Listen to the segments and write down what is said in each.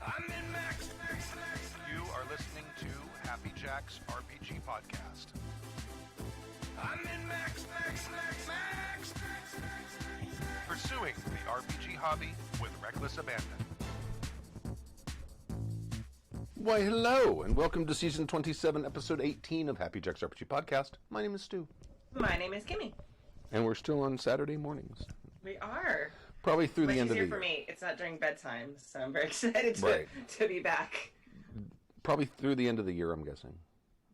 I'm in Max. You are listening to Happy Jacks RPG Podcast. I'm in Max. Pursuing the RPG hobby with reckless abandon. Why, hello, and welcome to Season 27, Episode 18 of Happy Jacks RPG Podcast. My name is Stu. My name is Kimmy. And we're still on Saturday mornings. We are. Probably through the end of the year. For me, it's not during bedtime, so I'm very excited to be back. Probably through the end of the year, I'm guessing.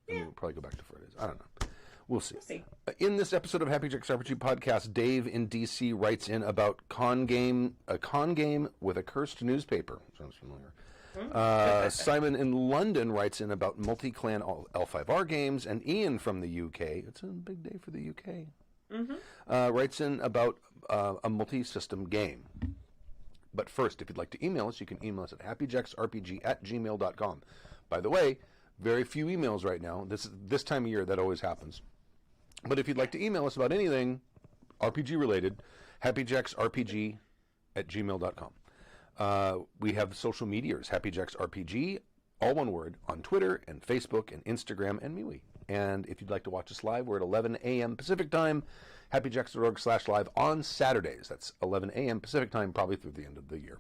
Yeah. And we'll probably go back to Fridays. I don't know. We'll see. In this episode of Happy Jacks RPG Podcast, Dave in DC writes in about a con game with a cursed newspaper. Sounds familiar. Simon in London writes in about multi-clan L5R games, and Ian from the UK, it's a big day for the UK, writes in about a multi-system game. But first, if you'd like to email us, you can email us at happyjacksrpg@gmail.com. By the way, very few emails right now. This time of year, that always happens. But if you'd like to email us about anything RPG-related, happyjacksrpg@gmail.com. We have social medias, happyjacksrpg, all one word, on Twitter and Facebook and Instagram and MeWe. And if you'd like to watch us live, we're at 11 a.m. Pacific time, happyjacks.org/live on Saturdays. That's 11 a.m. Pacific time, probably through the end of the year.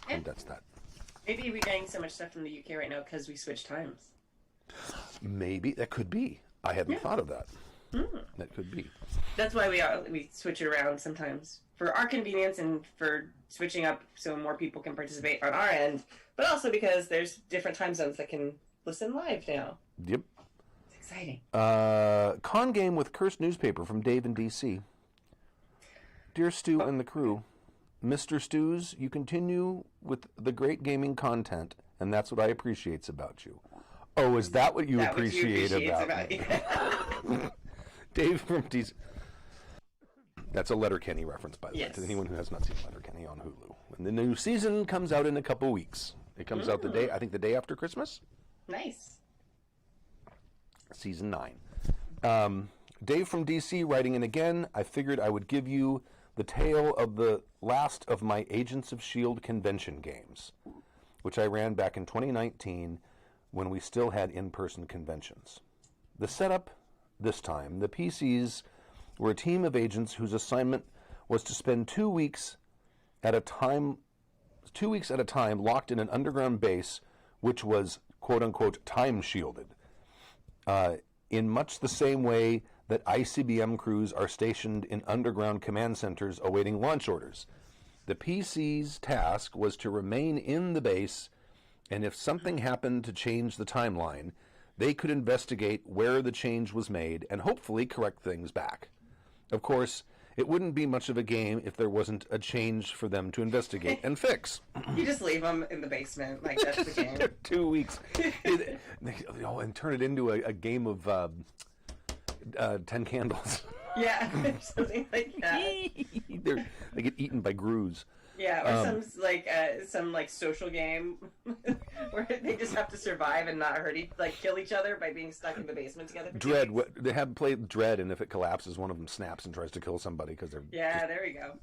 And that's that. Maybe we're getting so much stuff from the UK right now because we switched times. Maybe. That could be. I hadn't thought of that. That could be. That's why we switch it around sometimes. For our convenience and for switching up so more people can participate on our end, but also because there's different time zones that can listen live now. Yep. It's exciting. Con game with cursed newspaper from Dave in DC. Dear Stu and the crew, Mr. Stews, you continue with the great gaming content, and that's what I appreciate about you. Oh, is that what you appreciate about me? Dave from DC. That's a Letterkenny reference, by the way, to anyone who has not seen Letterkenny on Hulu. And the new season comes out in a couple weeks. It comes out the day after Christmas. Nice. Season 9. Dave from DC writing in again. I figured I would give you the tale of the last of my Agents of S.H.I.E.L.D. convention games, which I ran back in 2019 when we still had in-person conventions. The setup this time, the PCs were a team of agents whose assignment was to spend 2 weeks at a time locked in an underground base which was quote-unquote time-shielded, in much the same way that ICBM crews are stationed in underground command centers awaiting launch orders. The PC's task was to remain in the base, and if something happened to change the timeline, they could investigate where the change was made and hopefully correct things back. Of course, it wouldn't be much of a game if there wasn't a change for them to investigate and fix. You just leave them in the basement, like that's the game. 2 weeks. And turn it into a game of 10 candles. Yeah, something like that. They get eaten by grooves. Yeah, or some social game where they just have to survive and not kill each other by being stuck in the basement together. Dread. They have played Dread, and if it collapses, one of them snaps and tries to kill somebody because they're. Yeah, there we go.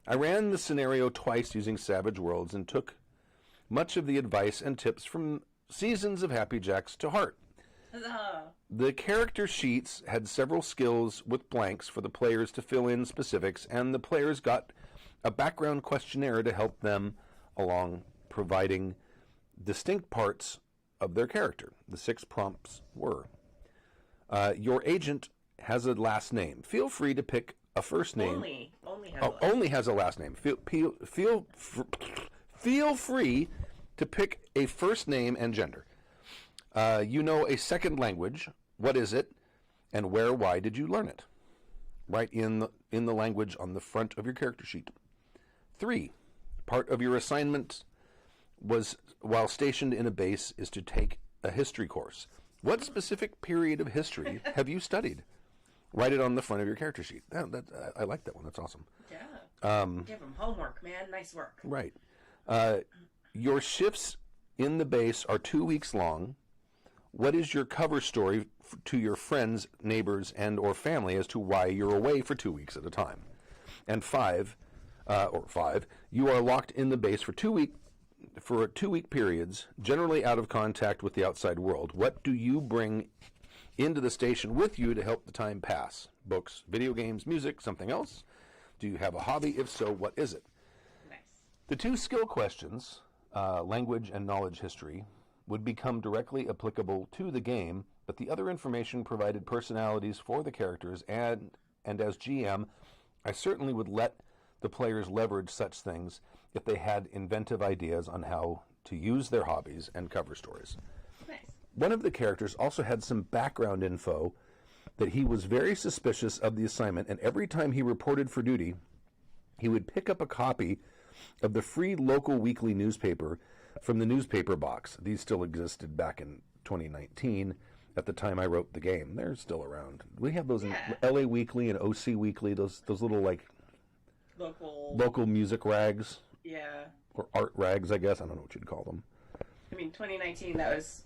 I ran the scenario twice using Savage Worlds and took much of the advice and tips from seasons of Happy Jacks to heart. The character sheets had several skills with blanks for the players to fill in specifics, and the players got a background questionnaire to help them along, providing distinct parts of their character. The 6 prompts were: your agent has a last name. Feel free to pick a first name. Only has a last name. Feel free to pick a first name and gender. You know a second language. What is it? And where? Why did you learn it? Write in the language on the front of your character sheet. 3. Part of your assignment was, while stationed in a base, is to take a history course. What specific period of history have you studied? Write it on the front of your character sheet. I like that one. That's awesome. Yeah. Give them homework, man. Nice work. Right. Your shifts in the base are 2 weeks long. What is your cover story to your friends, neighbors, and or family as to why you're away for 2 weeks at a time? And 5, or 5. You are locked in the base for 2-week periods, generally out of contact with the outside world. What do you bring into the station with you to help the time pass? Books, video games, music, something else? Do you have a hobby? If so, what is it? Nice. The 2 skill questions, language and knowledge history, would become directly applicable to the game, but the other information provided personalities for the characters, and as GM, I certainly would let the players leverage such things if they had inventive ideas on how to use their hobbies and cover stories. Nice. One of the characters also had some background info that he was very suspicious of the assignment, and every time he reported for duty, he would pick up a copy of the free local weekly newspaper from the newspaper box. These still existed back in 2019 at the time I wrote the game. They're still around. We have those in LA Weekly and OC Weekly, those little like local music rags. Yeah. Or art rags, I guess. I don't know what you'd call them. I mean, 2019, that was...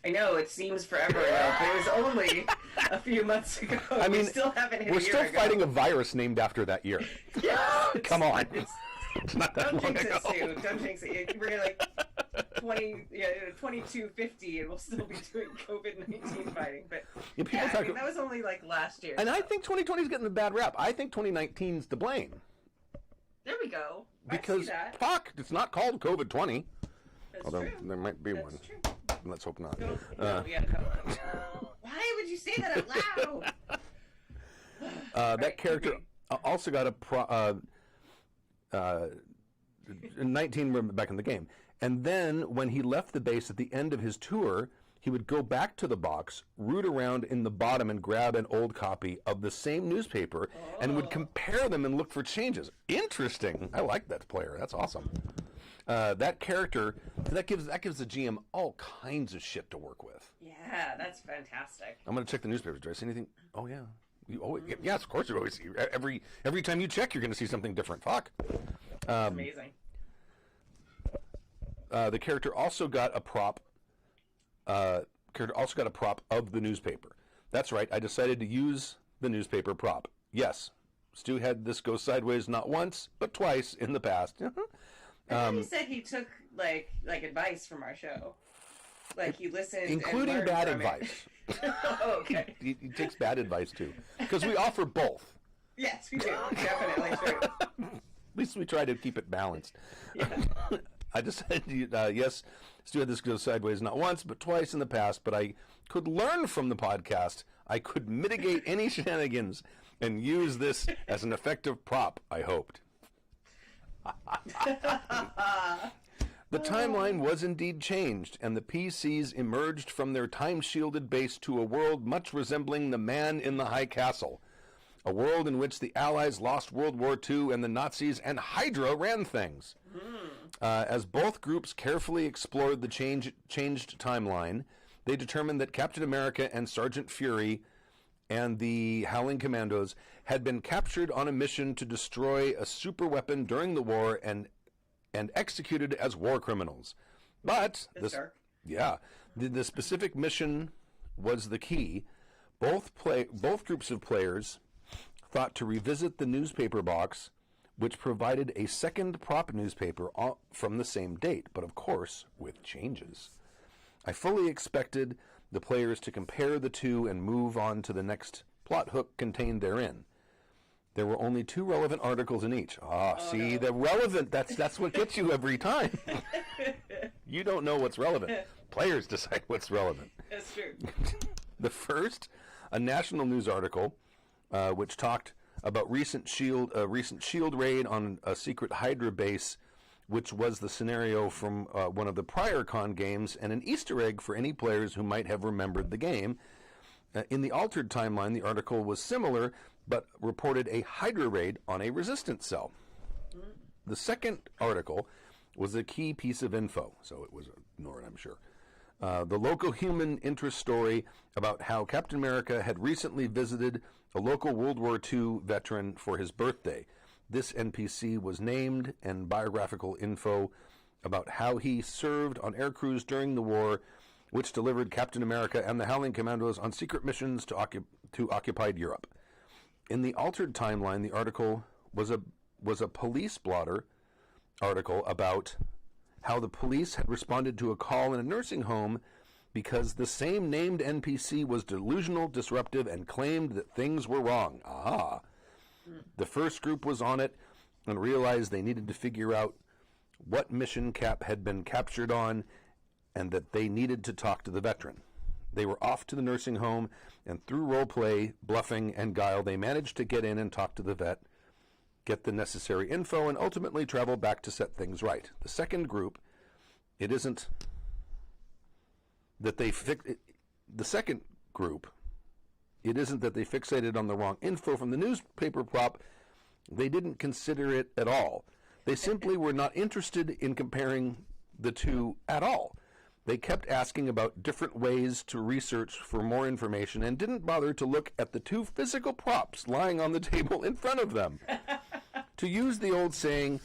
I know, it seems forever ago, but it was only a few months ago. I mean, we still haven't hit we're a year still ago. fighting a virus named after that year. Yeah, Come on. It's not that don't long jinx ago. it, Sue. Don't jinx it. We're like 2250, and we'll still be doing COVID-19 fighting. But I mean, that was only like last year. And I think 2020 is getting a bad rap. I think 2019's to blame. There we go. Because, I see that. fuck, it's not called COVID-20. That's Although true. there might be That's one. true. Let's hope not. No. Why would you say that out loud? That character also got a 19 back in the game. And then when he left the base at the end of his tour, he would go back to the box, root around in the bottom, and grab an old copy of the same newspaper and would compare them and look for changes. Interesting. I like that player. That's awesome. That character, that gives the GM all kinds of shit to work with. Yeah, that's fantastic. I'm going to check the newspapers. Do I see anything? Oh, yeah. Yes, of course you always see. Every time you check, you're going to see something different. Fuck. Amazing. The character also got a prop. Of the newspaper. That's right. I decided to use the newspaper prop. Yes, Stu had this go sideways not once but twice in the past. I thought he said he took like advice from our show. Like he listened, including and bad from advice. Oh, okay. He takes bad advice too, because we offer both. Yes, we do. Definitely true. At least we try to keep it balanced. Yeah. I decided, yes, Stu had this go sideways not once but twice in the past, but I could learn from the podcast. I could mitigate any shenanigans and use this as an effective prop, I hoped. The timeline was indeed changed, and the PCs emerged from their time-shielded base to a world much resembling the Man in the High Castle, a world in which the Allies lost World War II and the Nazis and Hydra ran things. As both groups carefully explored the changed timeline, they determined that Captain America and Sergeant Fury and the Howling Commandos had been captured on a mission to destroy a superweapon during the war and executed as war criminals. But the specific mission was the key. Both groups of players thought to revisit the newspaper box, which provided a second prop newspaper from the same date, but of course with changes. I fully expected the players to compare the two and move on to the next plot hook contained therein. There were only 2 relevant articles in each. The relevant, that's what gets you every time. You don't know what's relevant. Players decide what's relevant. That's true. The first, a national news article, which talked about a recent shield raid on a secret Hydra base, which was the scenario from one of the prior con games, and an Easter egg for any players who might have remembered the game. In the altered timeline, the article was similar, but reported a Hydra raid on a resistance cell. The second article was a key piece of info, so it was ignored, I'm sure. The local human interest story about how Captain America had recently visited a local World War II veteran for his birthday. This NPC was named, and biographical info about how he served on air crews during the war, which delivered Captain America and the Howling Commandos on secret missions to occupied Europe. In the altered timeline, the article was was a police blotter article about how the police had responded to a call in a nursing home because the same named NPC was delusional, disruptive, and claimed that things were wrong. Aha. The first group was on it and realized they needed to figure out what mission Cap had been captured on and that they needed to talk to the veteran. They were off to the nursing home, and through roleplay, bluffing, and guile, they managed to get in and talk to the vet, get the necessary info, and ultimately travel back to set things right. The second group, it isn't that they fixated on the wrong info from the newspaper prop. They didn't consider it at all. They simply were not interested in comparing the two at all. They kept asking about different ways to research for more information and didn't bother to look at the two physical props lying on the table in front of them. To use the old saying,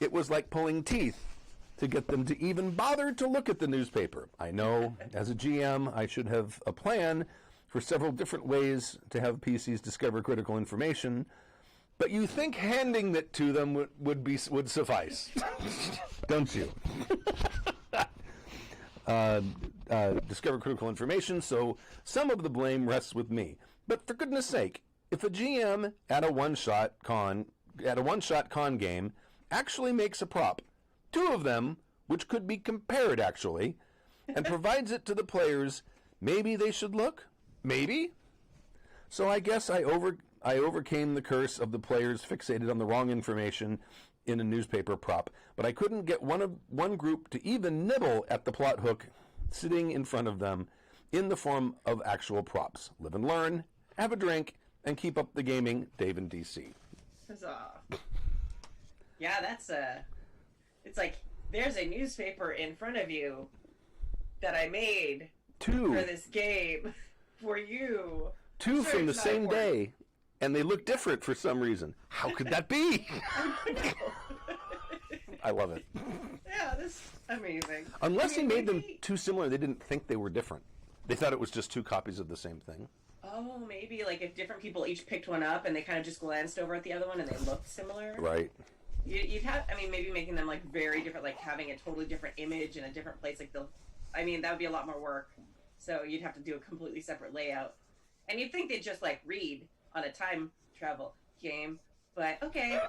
it was like pulling teeth to get them to even bother to look at the newspaper. I know, as a GM, I should have a plan for several different ways to have PCs discover critical information, but you think handing it to them would suffice, don't you? Discover critical information, so some of the blame rests with me. But for goodness sake, if a GM at a one-shot con game actually makes a prop, two of them, which could be compared actually, and provides it to the players, maybe they should look? Maybe? So I guess I overcame the curse of the players fixated on the wrong information in a newspaper prop, but I couldn't get one group to even nibble at the plot hook sitting in front of them in the form of actual props. Live and learn, have a drink, and keep up the gaming. Dave in DC. Huzzah. Yeah, that's it's like, there's a newspaper in front of you that I made for this game for you. Two from the same day. And they look different for some reason. How could that be? I love it. Yeah, this is amazing. Unless he made them too similar, they didn't think they were different. They thought it was just two copies of the same thing. Oh, maybe like if different people each picked one up and they kind of just glanced over at the other one and they looked similar. Right. You'd have, I mean, maybe making them like very different, like having a totally different image in a different place. Like that would be a lot more work. So you'd have to do a completely separate layout. And you'd think they'd just like read on a time travel game, but okay.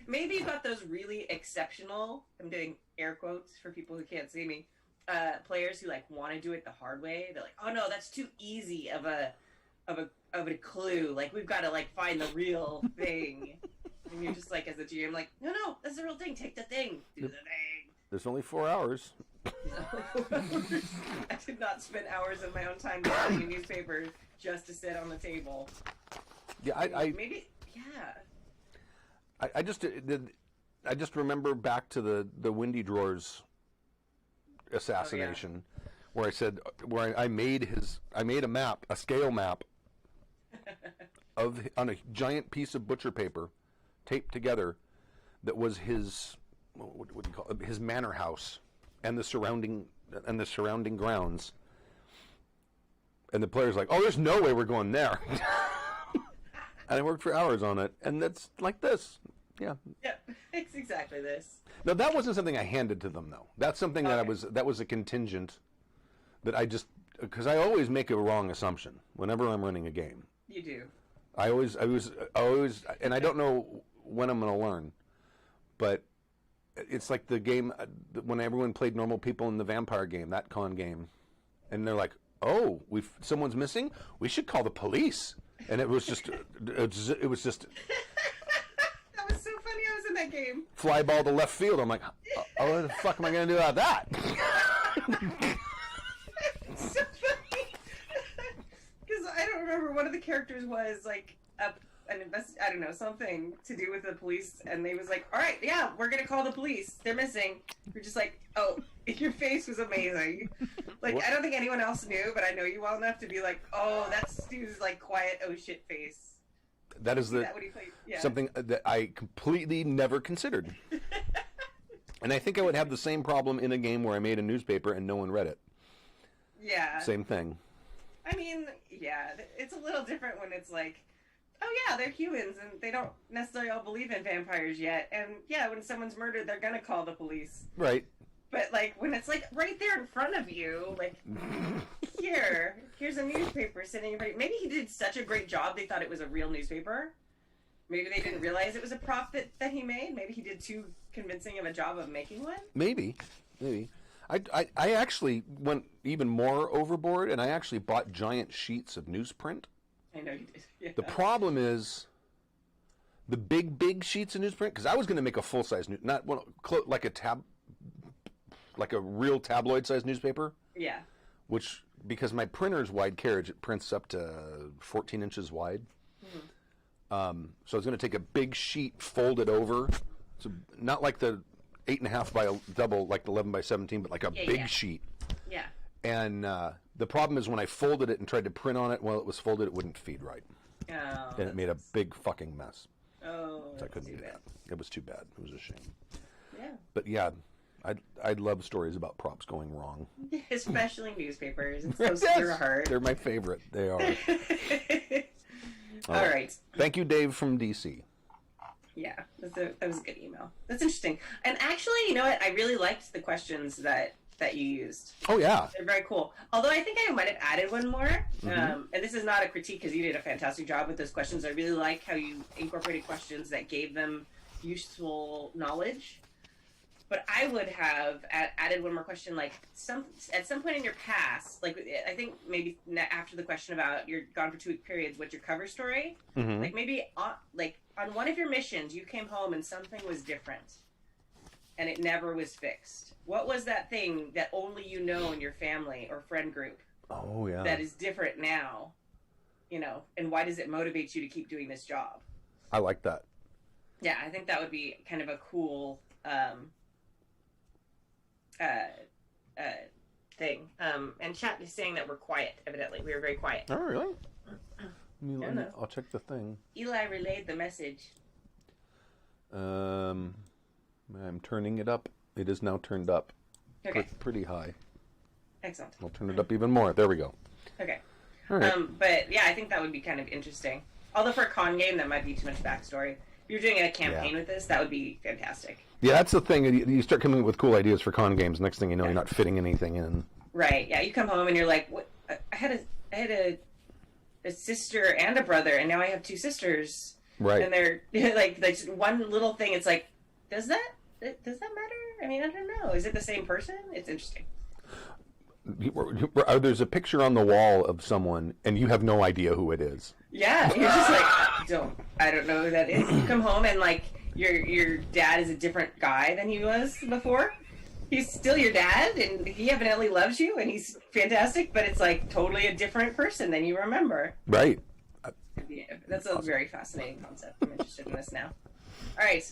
Maybe you've got those really exceptional, I'm doing air quotes for people who can't see me, players who like want to do it the hard way. They're like, oh no, that's too easy of a clue. Like we've got to like find the real thing. And you're just like, as a GM, like, no, that's the real thing. Take the thing. Do the thing. There's only 4 hours. No. I did not spend hours of my own time reading a newspaper just to sit on the table. Yeah, I just remember back to the Windy Drawers assassination, where I made a map, a scale map on a giant piece of butcher paper, taped together, that was his what do you call it, his manor house and the surrounding grounds. And the player's like, oh, there's no way we're going there. And I worked for hours on it, and that's like this. Yeah. Yeah, it's exactly this. No, that wasn't something I handed to them, though. That's something that was a contingent that I just, because I always make a wrong assumption whenever I'm running a game. You do. I always, and I don't know when I'm going to learn, but it's like the game when everyone played normal people in the vampire game, that con game, and they're like, oh, someone's missing? We should call the police. And it was just, it was just. That was so funny. I was in that game. Fly ball to left field. I'm like, oh, what the fuck am I going to do about that? It's so funny. Because I don't remember, one of the characters was like I don't know, something to do with the police, and they was like, all right, yeah, we're going to call the police. They're missing. You're just like, oh, your face was amazing. Like, what? I don't think anyone else knew, but I know you well enough to be like, oh, that's Stu's, like, quiet, oh, shit face. That is something that I completely never considered. And I think I would have the same problem in a game where I made a newspaper and no one read it. Yeah. Same thing. I mean, yeah, it's a little different when it's like oh yeah, they're humans and they don't necessarily all believe in vampires yet. And yeah, when someone's murdered, they're gonna call the police. Right. But like when it's like right there in front of you, like here's a newspaper sitting right. Maybe he did such a great job they thought it was a real newspaper. Maybe they didn't realize it was a prop that he made. Maybe he did too convincing of a job of making one. Maybe. I actually went even more overboard, and I actually bought giant sheets of newsprint. I know you did. Yeah. The problem is the big sheets of newsprint, because I was going to make a full size, not one like a real tabloid size newspaper. Yeah. Which, because my printer's wide carriage, it prints up to 14 inches wide. Mm-hmm. So I was going to take a big sheet, fold it over, so not like the 8.5 by double, like the 11 by 17, but like a big sheet. Yeah. And the problem is when I folded it and tried to print on it while it was folded, it wouldn't feed right. Oh. And it made a big fucking mess. Oh. So I couldn't do that. It was too bad. It was a shame. Yeah. But yeah, I'd love stories about props going wrong. Especially newspapers. It's close to your heart. They're my favorite. They are. All right. Thank you, Dave from DC. Yeah, that was a good email. That's interesting. And actually, you know what? I really liked the questions that you used. Oh, yeah. They're very cool. Although I think I might have added one more. And this is not a critique because you did a fantastic job with those questions. I really like how you incorporated questions that gave them useful knowledge. But I would have added one more question, like at some point in your past, like I think maybe after the question about you're gone for 2-week periods, what's your cover story? Mm-hmm. Like maybe on one of your missions, you came home and something was different, and it never was fixed. What was that thing that only you know in your family or friend group? Oh yeah. That is different now, you know, and why does it motivate you to keep doing this job? I like that. Yeah, I think that would be kind of a cool. Thing. And chat is saying that we're quiet, evidently. We were very quiet. Oh, really? I'll check the thing. Eli relayed the message. I'm turning it up. It is now turned up. Okay. Pretty high. Excellent. I'll turn it up even more. There we go. Okay. All right. But yeah, I think that would be kind of interesting. Although for a con game, that might be too much backstory. If you're doing a campaign with this, that would be fantastic. Yeah, that's the thing. You start coming up with cool ideas for con games. Next thing you know, you're not fitting anything in. Right. Yeah. You come home and you're like, "What? I had a sister and a brother, and now I have 2 sisters." Right. And they're like one little thing. It's like, does that matter? I mean, I don't know. Is it the same person? It's interesting. There's a picture on the wall of someone, and you have no idea who it is. Yeah, you're just like, I don't know who that is. You come home and like your dad is a different guy than he was before. He's still your dad, and he evidently loves you, and he's fantastic. But it's like totally a different person than you remember. Right. Yeah, that's a very fascinating concept. I'm interested in this now. All right,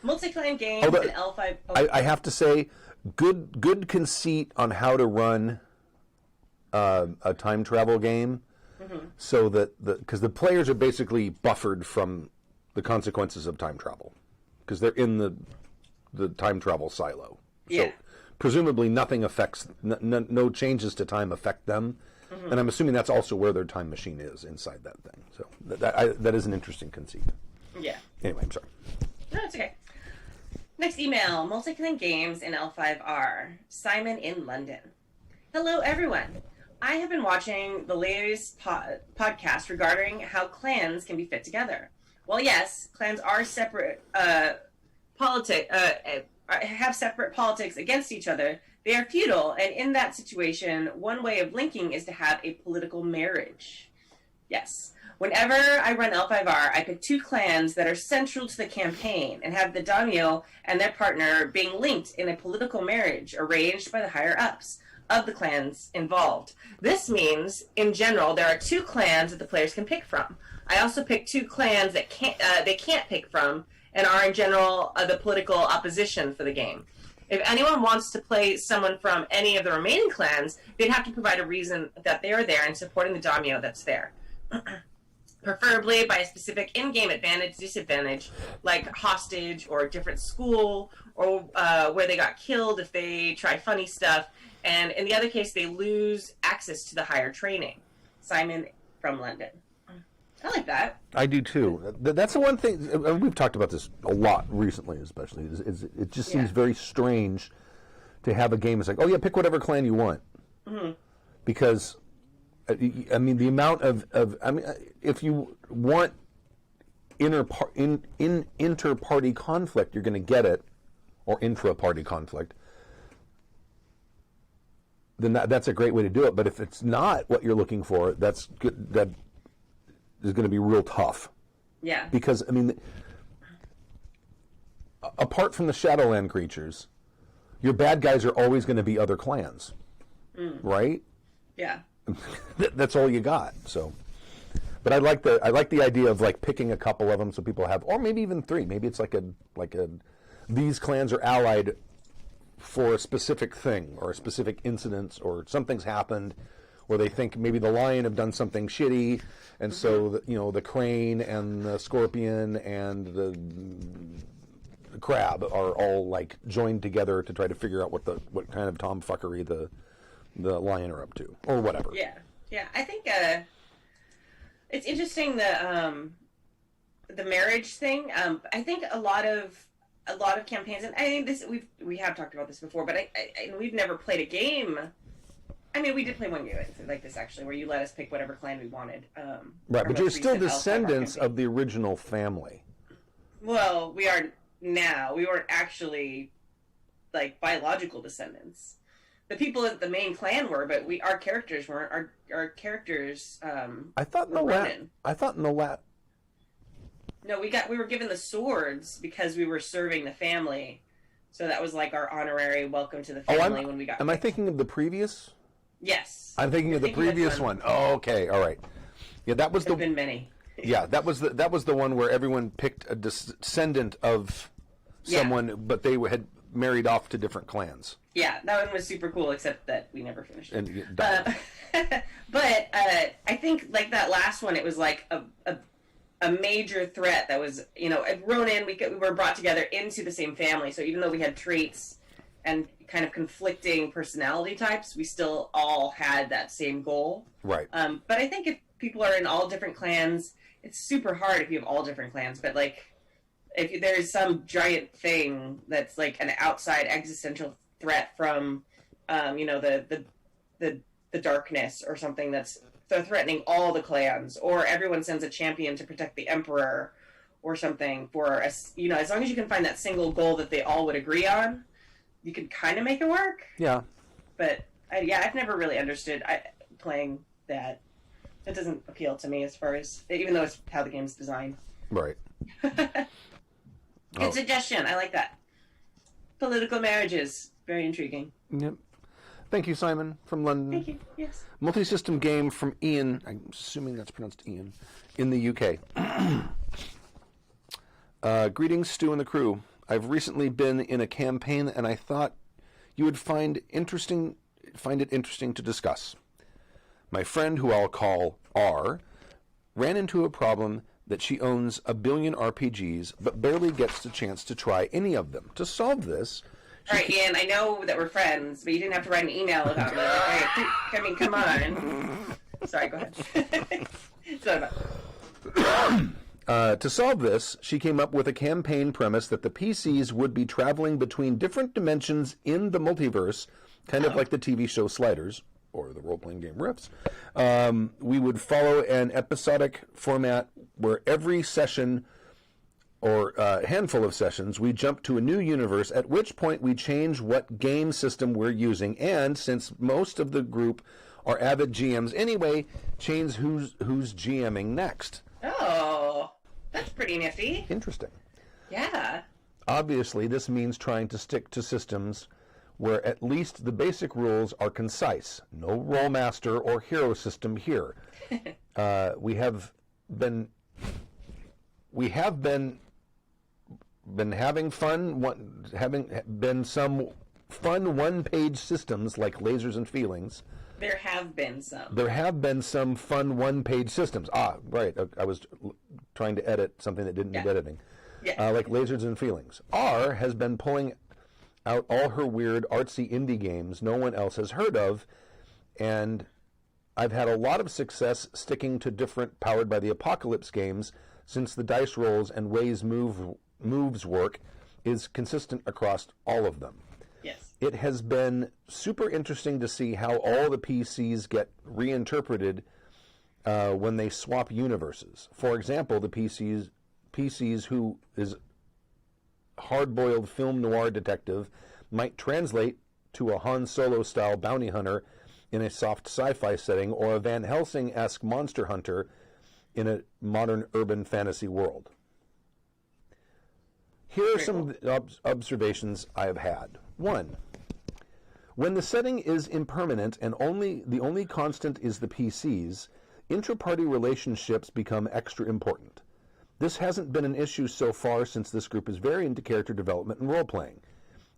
multi-clan games and L5. Oh. I have to say, good conceit on how to run a time travel game, so that because the players are basically buffered from the consequences of time travel, because they're in the time travel silo. So presumably nothing affects, no changes to time affect them, and I'm assuming that's also where their time machine is inside that thing. So that is an interesting conceit. Yeah. Anyway, I'm sorry. No, it's okay. Next email, multi-clan games in L5R. Simon in London. Hello, everyone. I have been watching the latest podcast regarding how clans can be fit together. Well, yes, clans are separate have separate politics against each other. They are feudal, and in that situation, one way of linking is to have a political marriage. Yes. Whenever I run L5R, I pick 2 clans that are central to the campaign and have the daimyo and their partner being linked in a political marriage arranged by the higher-ups of the clans involved. This means, in general, there are 2 clans that the players can pick from. I also pick 2 clans that they can't pick from and are, in general, the political opposition for the game. If anyone wants to play someone from any of the remaining clans, they'd have to provide a reason that they are there and supporting the daimyo that's there. Preferably by a specific in-game advantage, disadvantage, like hostage or a different school, or where they got killed if they try funny stuff, and in the other case, they lose access to the higher training. Simon from London. I like that. I do too. That's the one thing, and we've talked about this a lot recently, especially. Is it just seems very strange to have a game that's like, oh yeah, pick whatever clan you want, because I mean the amount of I mean if you want inter-party conflict, you're going to get it, or intra-party conflict. Then that's a great way to do it. But if it's not what you're looking for, that's good. That is going to be real tough. Yeah. Because, I mean, apart from the Shadowland creatures, your bad guys are always going to be other clans, right? Yeah. That's all you got. So, but I like the idea of like picking a couple of them so people have, or maybe even three. Maybe it's like a these clans are allied for a specific thing or a specific incident, or something's happened, or they think maybe the lion have done something shitty, and so the crane and the scorpion and the crab are all like joined together to try to figure out what kind of tomfuckery the lion are up to, or whatever. Yeah. I think it's interesting the marriage thing. I think a lot of campaigns, and I think this we have talked about this before, but I we've never played a game. I mean, we did play one game like this actually, where you let us pick whatever clan we wanted. Right, but you're still descendants of the original family. Well, we are now. We weren't actually like biological descendants. The people that the main clan were, but our characters weren't. Our characters. I thought in the last. No, we were given the swords because we were serving the family, so that was like our honorary welcome to the family when we got. Am I thinking of the previous? Yes. I'm thinking of the previous one. Oh, okay, all right. Yeah, that was There've been many. Yeah, that was the one where everyone picked a descendant of someone, but they had married off to different clans. Yeah, that one was super cool, except that we never finished it. And but I think like that last one, it was like a major threat that was, Ronin, we were brought together into the same family, so even though we had traits and kind of conflicting personality types, we still all had that same goal. Right. But I think if people are in all different clans, it's super hard if you have all different clans, but like if there's some giant thing that's like an outside existential threat from the darkness or something that's threatening all the clans, or everyone sends a champion to protect the emperor or something for as long as you can find that single goal that they all would agree on, you can kind of make it work. Yeah. But I've never really understood playing that. It doesn't appeal to me as far as, even though it's how the game's designed. Right. Good suggestion. I like that. Political marriages. Very intriguing. Yep. Thank you, Simon, from London. Thank you. Yes. Multi-system game from Ian. I'm assuming that's pronounced Ian. In the UK. Greetings, Stu and the crew. I've recently been in a campaign, and I thought you would find it interesting to discuss. My friend, who I'll call R, ran into a problem that she owns 1 billion RPGs, but barely gets the chance to try any of them. To solve this... All right, Ian, I know that we're friends, but you didn't have to write an email about me. I mean, come on. Sorry, go ahead. Sorry about To solve this, she came up with a campaign premise that the PCs would be traveling between different dimensions in the multiverse, kind of like the TV show Sliders, or the role-playing game Riffs. We would follow an episodic format where every session, or a handful of sessions, we jump to a new universe, at which point we change what game system we're using, and since most of the group are avid GMs anyway, change who's GMing next. Oh, that's pretty nifty. Interesting. Yeah. Obviously, this means trying to stick to systems where at least the basic rules are concise. No rollmaster or hero system here. We have been having fun, having been some fun one-page systems like lasers and feelings. There have been some. There have been some fun one-page systems. Right. I was trying to edit something that didn't need editing. Yeah. Like lasers and feelings. R has been pulling out all her weird artsy indie games no one else has heard of, and I've had a lot of success sticking to different Powered by the Apocalypse games since the dice rolls and ways moves work is consistent across all of them. Yes. It has been super interesting to see how all the PCs get reinterpreted when they swap universes. For example, the PCs who is hard-boiled film noir detective might translate to a Han Solo-style bounty hunter in a soft sci-fi setting, or a Van Helsing-esque monster hunter in a modern urban fantasy world. Here are some observations I have had. 1. When the setting is impermanent and the only constant is the PCs, intra-party relationships become extra important. This hasn't been an issue so far since this group is very into character development and role-playing.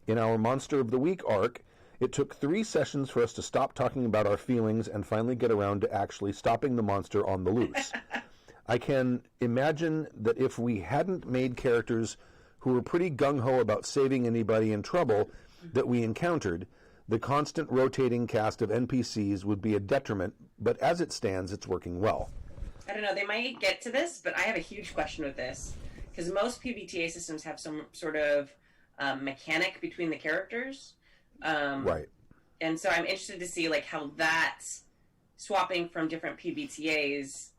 In our Monster of the Week arc, it took 3 sessions for us to stop talking about our feelings and finally get around to actually stopping the monster on the loose. I can imagine that if we hadn't made characters who were pretty gung-ho about saving anybody in trouble that we encountered, the constant rotating cast of NPCs would be a detriment, but as it stands, it's working well. I don't know, they might get to this, but I have a huge question with this. Because most PBTA systems have some sort of mechanic between the characters. Right. And so I'm interested to see like how that swapping from different PBTAs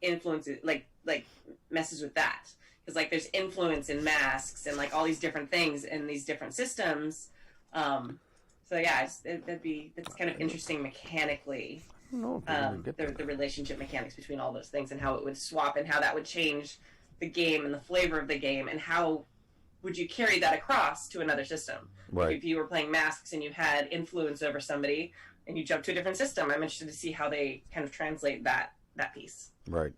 influences, like messes with that. Because like there's influence in masks and like all these different things in these different systems. So yeah, it's kind of interesting mechanically. The relationship mechanics between all those things and how it would swap and how that would change the game and the flavor of the game, and how would you carry that across to another system? Right. Like if you were playing masks and you had influence over somebody and you jumped to a different system, I'm interested to see how they kind of translate that piece. Right.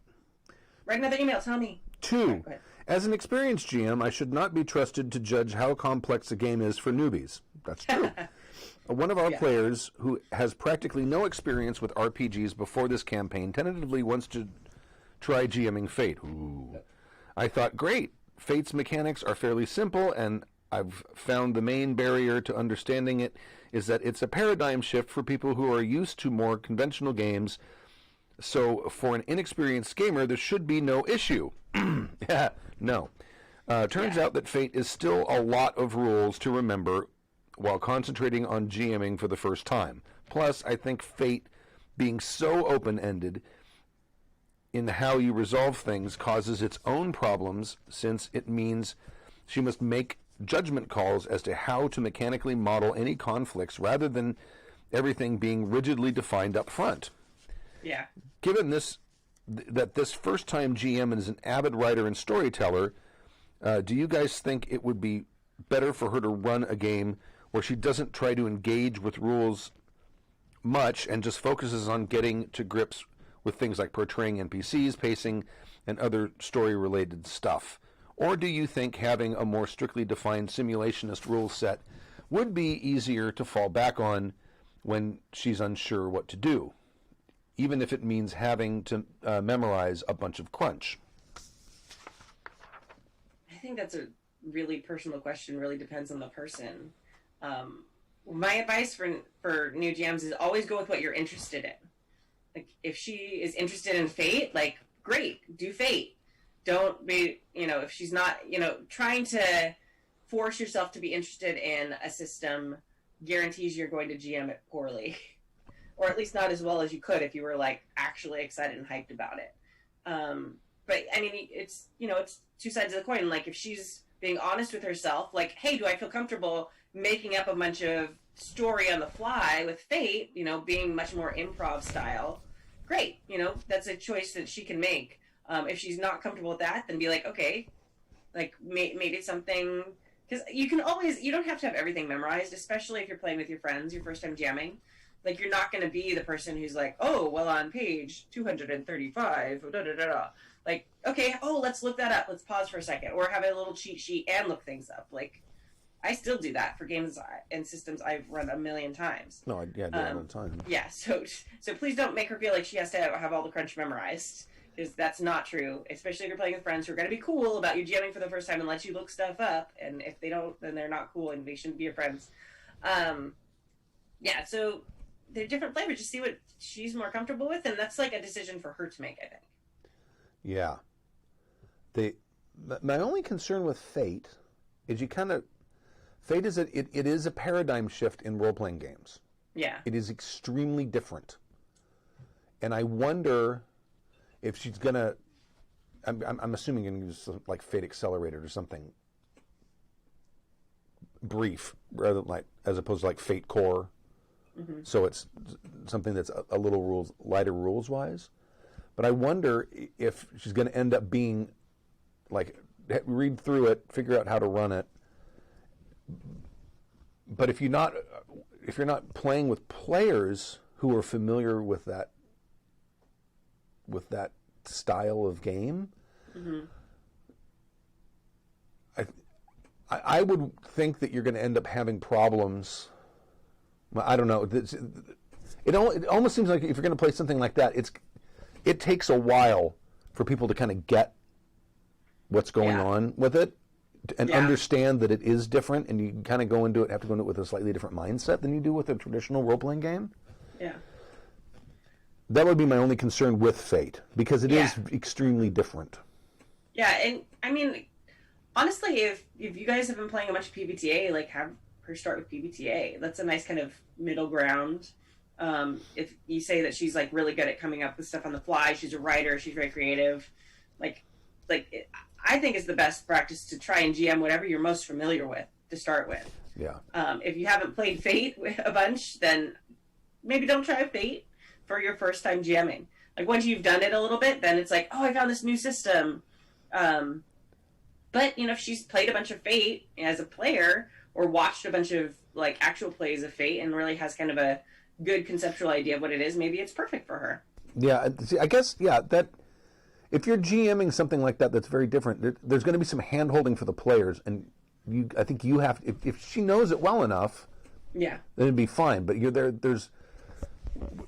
Write another email, tell me. 2. As an experienced GM, I should not be trusted to judge how complex a game is for newbies. That's true. One of our players, who has practically no experience with RPGs before this campaign, tentatively wants to try GMing Fate. Ooh. I thought, great. Fate's mechanics are fairly simple, and I've found the main barrier to understanding it is that it's a paradigm shift for people who are used to more conventional games. So for an inexperienced gamer, there should be no issue. Yeah, no. Turns out that Fate is still a lot of rules to remember while concentrating on GMing for the first time. Plus, I think Fate being so open-ended in how you resolve things causes its own problems, since it means she must make judgment calls as to how to mechanically model any conflicts rather than everything being rigidly defined up front. Yeah. Given that this first-time GM is an avid writer and storyteller, do you guys think it would be better for her to run a game where she doesn't try to engage with rules much and just focuses on getting to grips with things like portraying NPCs, pacing, and other story-related stuff? Or do you think having a more strictly defined simulationist rule set would be easier to fall back on when she's unsure what to do, even if it means having to memorize a bunch of crunch? I think that's a really personal question, really depends on the person. My advice for new GMs is always go with what you're interested in. Like, if she is interested in Fate, like, great, do Fate. Don't be, if she's not, trying to force yourself to be interested in a system guarantees you're going to GM it poorly. Or at least not as well as you could if you were, like, actually excited and hyped about it. But, I mean, it's, it's two sides of the coin. Like, if she's being honest with herself, like, hey, do I feel comfortable making up a bunch of story on the fly with Fate, being much more improv style, great. That's a choice that she can make. If she's not comfortable with that, then be like, okay, like maybe something, because you don't have to have everything memorized, especially if you're playing with your friends, your first time jamming. Like, you're not going to be the person who's like, oh, well, on page 235, da-da-da-da. Like, okay, let's look that up. Let's pause for a second. Or have a little cheat sheet and look things up. Like, I still do that for games and systems I've run a million times. No, I do it all the time. Yeah, so please don't make her feel like she has to have all the crunch memorized, because that's not true, especially if you're playing with friends who are going to be cool about you jamming for the first time and let you look stuff up, and if they don't, then they're not cool and they shouldn't be your friends. Yeah, so they're different flavors. Just see what she's more comfortable with, and that's like a decision for her to make, I think. Yeah. My only concern with Fate is Fate is it is a paradigm shift in role-playing games. Yeah. It is extremely different. And I wonder if she's going to, I'm assuming you're going to use like Fate Accelerated or something brief, rather than as opposed to like Fate Core. Mm-hmm. So it's something that's a little lighter rules-wise. But I wonder if she's going to end up being like, read through it, figure out how to run it. But if you're not playing with players who are familiar with that style of game, mm-hmm. I would think that you're going to end up having problems. I don't know. It almost seems like if you're going to play something like that, it takes a while for people to kind of get what's going on with it and understand that it is different, and you kind of have to go into it with a slightly different mindset than you do with a traditional role-playing game. Yeah. That would be my only concern with Fate, because it is extremely different. Yeah, and I mean, honestly, if you guys have been playing a bunch of PBTA, like have her start with PBTA. That's a nice kind of middle ground. If you say that she's like really good at coming up with stuff on the fly, she's a writer, she's very creative. I think it's the best practice to try and GM whatever you're most familiar with to start with. Yeah. If you haven't played Fate a bunch, then maybe don't try Fate for your first time GMing. Like once you've done it a little bit, then it's like, oh, I found this new system. But if she's played a bunch of Fate as a player or watched a bunch of like actual plays of Fate and really has kind of a good conceptual idea of what it is, maybe it's perfect for her. Yeah, I guess that if you're GMing something like that, that's very different. There's going to be some hand-holding for the players, and I think you have if she knows it well enough, then it'd be fine. But there's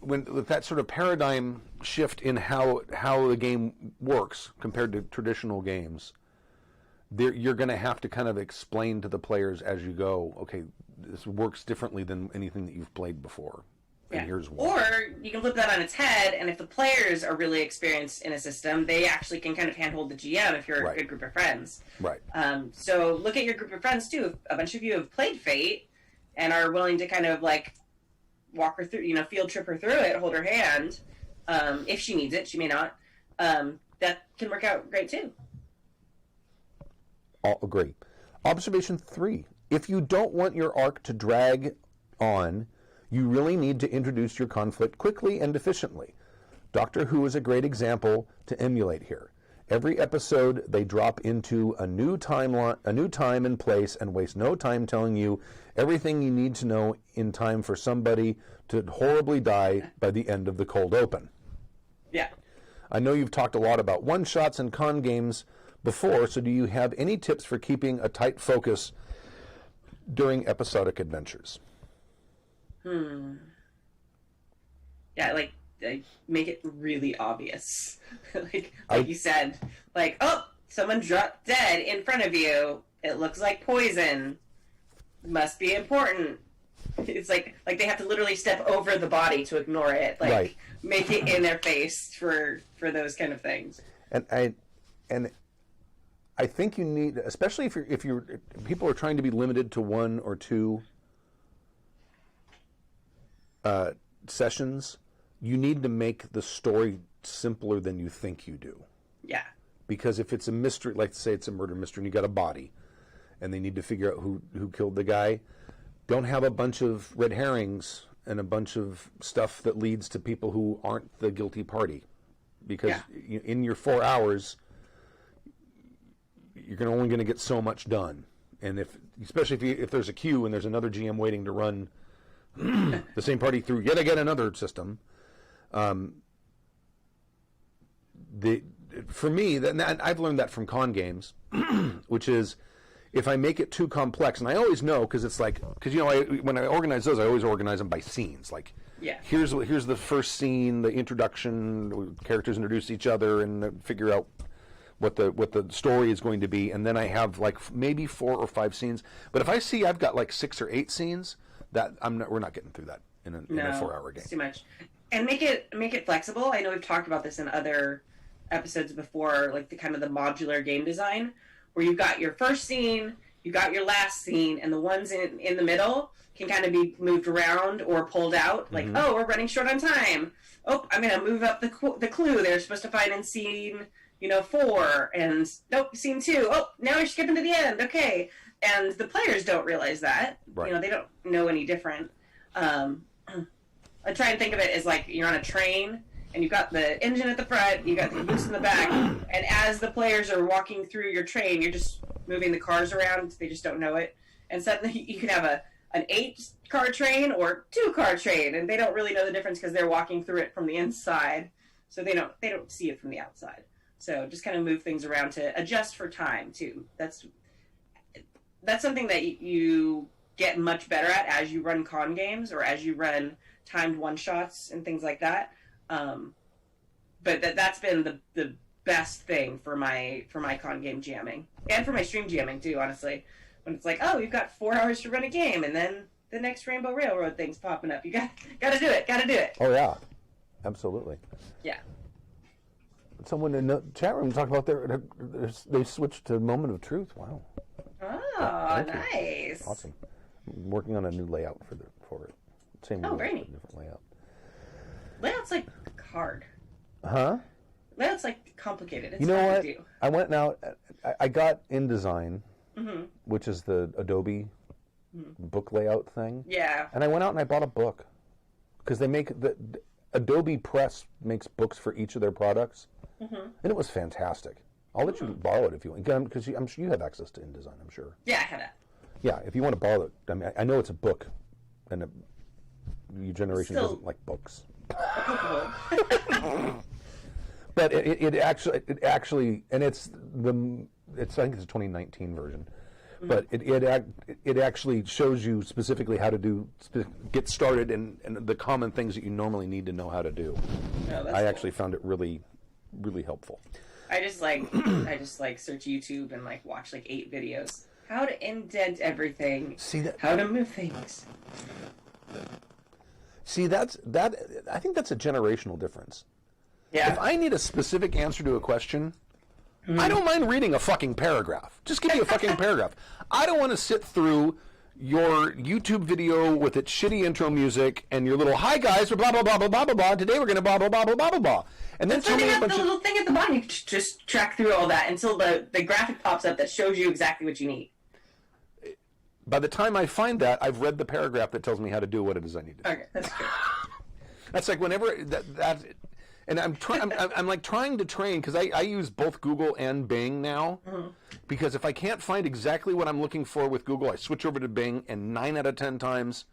with that sort of paradigm shift in how the game works compared to traditional games, you're going to have to kind of explain to the players as you go, okay, this works differently than anything that you've played before. And here's why. Or you can flip that on its head, and if the players are really experienced in a system, they actually can kind of handhold the GM if you're a good group of friends. Right. So look at your group of friends, too. If a bunch of you have played Fate and are willing to kind of like walk her through, field trip her through it, hold her hand, if she needs it, she may not, that can work out great, too. I'll agree. Observation 3. If you don't want your arc to drag on, you really need to introduce your conflict quickly and efficiently. Doctor Who is a great example to emulate here. Every episode, they drop into a new time and place and waste no time telling you everything you need to know in time for somebody to horribly die by the end of the cold open. Yeah. I know you've talked a lot about one-shots and con games before, so do you have any tips for keeping a tight focus during episodic adventures? Yeah, like make it really obvious. like you said, like, oh, someone dropped dead in front of you. It looks like poison. Must be important. It's like they have to literally step over the body to ignore it. Like make it in their face for those kind of things. And I think you need, especially if people are trying to be limited to one or two sessions, you need to make the story simpler than you think you do. Yeah. Because if it's a mystery, like say it's a murder mystery and you got a body and they need to figure out who killed the guy, don't have a bunch of red herrings and a bunch of stuff that leads to people who aren't the guilty party. Because in your 4 hours, you're only going to get so much done. And especially if there's a queue and there's another GM waiting to run the same party through yet again another system. For me, I've learned that from con games, which is if I make it too complex, and I always know because when I organize those, I always organize them by scenes. Like, here's the first scene, the introduction, characters introduce each other and figure out what the story is going to be, and then I have like maybe 4 or 5 scenes. But if I see I've got like 6 or 8 scenes, we're not getting through that. in a 4-hour game. It's too much. And make it flexible. I know we've talked about this in other episodes before, like the kind of the modular game design, where you've got your first scene, you've got your last scene, and the ones in the middle can kind of be moved around or pulled out. Like, oh, we're running short on time. Oh, I'm going to move up the clue they're supposed to find in scene, 4, and nope, scene 2. Oh, now you're skipping to the end. Okay. And the players don't realize that. Right. They don't know any different. I try and think of it as like you're on a train, and you've got the engine at the front, you got the caboose in the back, and as the players are walking through your train, you're just moving the cars around. They just don't know it. And suddenly you can have an 8-car train or 2-car train, and they don't really know the difference because they're walking through it from the inside, so they don't see it from the outside. So just kind of move things around to adjust for time too. That's something that you get much better at as you run con games or as you run timed one-shots and things like that. But that's been the best thing for my con game jamming and for my stream jamming too, honestly. When it's like, oh, you've got 4 hours to run a game, and then the next Rainbow Railroad thing's popping up. You gotta do it. Oh yeah, absolutely. Yeah. Someone in the chat room talked about they switched to Moment of Truth. Wow. Oh, nice. Awesome. I'm working on a new layout for it. Same layout, very neat. different layout. Layout's like hard. Huh? Layout's like complicated. It's you know hard what? to do. I went out. I got InDesign, which is the Adobe book layout thing. Yeah. And I went out and I bought a book because they make Adobe Press makes books for each of their products, and it was fantastic. I'll let you borrow it if you want, because I'm sure you have access to InDesign. I'm sure. Yeah, I had it. Yeah, if you want to borrow it, I mean, I know it's a book, and your generation doesn't like books. But it actually, and I think it's a 2019 version, but it actually shows you specifically how to get started and the common things that you normally need to know how to do. Oh, I actually found it really, really helpful. I just like search YouTube and like watch like 8 videos. How to indent everything. See that? How to move things. See that? I think that's a generational difference. Yeah. If I need a specific answer to a question, I don't mind reading a fucking paragraph. Just give me a fucking paragraph. I don't want to sit through your YouTube video with its shitty intro music and your little, hi guys, blah, blah, blah, blah, blah, blah, blah. Today we're going to blah, blah, blah, blah, blah, blah, blah. And then tell me a bunch the little thing at the bottom, you just track through all that until the graphic pops up that shows you exactly what you need. By the time I find that, I've read the paragraph that tells me how to do what it is I need to do. Okay, that's good. That's like whenever and I'm like trying to train because I use both Google and Bing now, because if I can't find exactly what I'm looking for with Google, I switch over to Bing, and 9 out of 10 times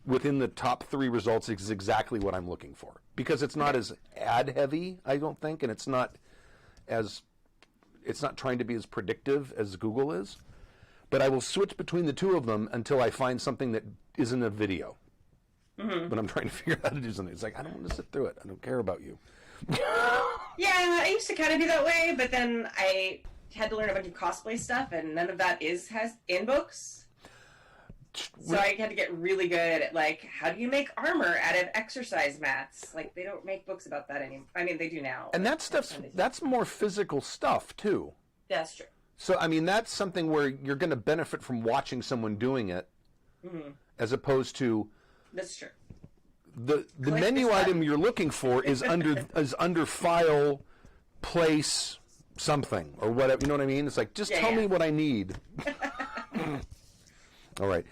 within the top 3 results is exactly what I'm looking for, because it's not as ad heavy, I don't think, and it's not trying to be as predictive as Google is. But I will switch between the two of them until I find something that isn't a video. But I'm trying to figure out how to do something. It's like, I don't want to sit through it. I don't care about you. Yeah, I used to kind of do that way, but then I had to learn a bunch of cosplay stuff, and none of that has in books. So I had to get really good at, like, how do you make armor out of exercise mats? Like, they don't make books about that anymore. I mean, they do now. And that's more physical stuff, too. That's true. So, I mean, that's something where you're going to benefit from watching someone doing it, as opposed to... That's true. The menu item you're looking for is under file, place, something, or whatever. You know what I mean? It's like, just tell me what I need. All right.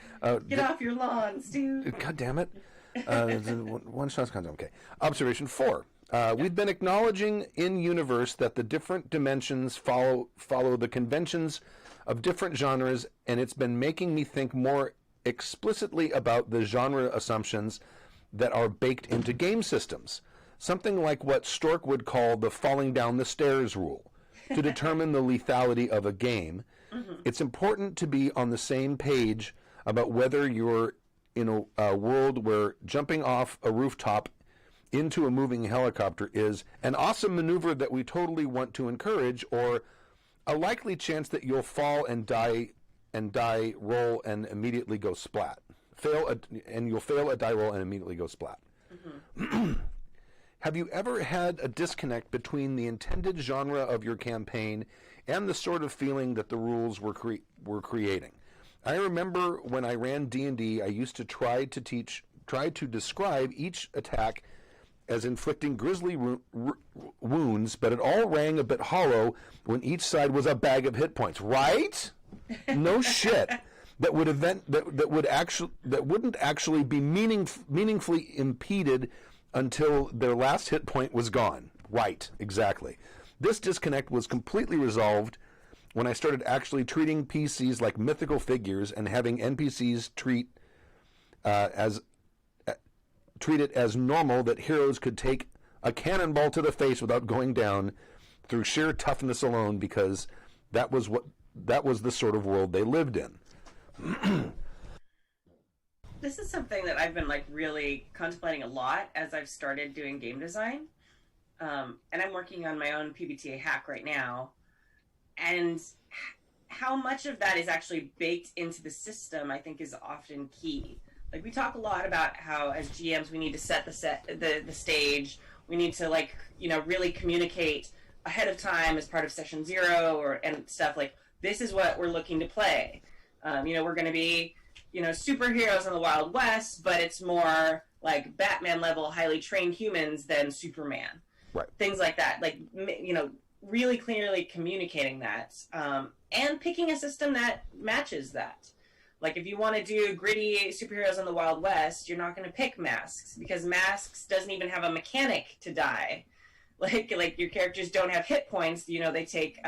Get off your lawn, Stu. God damn it. One shot's content. Okay. Observation 4. We've been acknowledging in universe that the different dimensions follow the conventions of different genres, and it's been making me think more explicitly about the genre assumptions that are baked into game systems. Something like what Stork would call the falling down the stairs rule. To determine the lethality of a game, it's important to be on the same page about whether you're in a world where jumping off a rooftop into a moving helicopter is an awesome maneuver that we totally want to encourage, or a likely chance that you'll fall and die, roll, and immediately go splat. and you'll fail a die roll and immediately go splat. Have you ever had a disconnect between the intended genre of your campaign and the sort of feeling that the rules were creating? I remember when I ran D&D, I used to try to describe each attack as inflicting grisly wounds, but it all rang a bit hollow when each side was a bag of hit points. Right? No shit. That wouldn't actually be meaningfully impeded until their last hit point was gone. Right, exactly. This disconnect was completely resolved when I started actually treating PCs like mythical figures and having NPCs treat it as normal that heroes could take a cannonball to the face without going down through sheer toughness alone, because that was the sort of world they lived in. This is something that I've been really contemplating a lot as I've started doing game design. And I'm working on my own PBTA hack right now. And how much of that is actually baked into the system, I think, is often key. We talk a lot about how, as GMs, we need to set the stage. We need to, really communicate ahead of time as part of session 0 and stuff this is what we're looking to play. We're going to be, superheroes in the Wild West, but it's more like Batman level, highly trained humans than Superman. Right. Things like that. Really clearly communicating that, and picking a system that matches that. If you want to do gritty superheroes in the Wild West, you're not going to pick Masks, because Masks doesn't even have a mechanic to die. Your characters don't have hit points. They take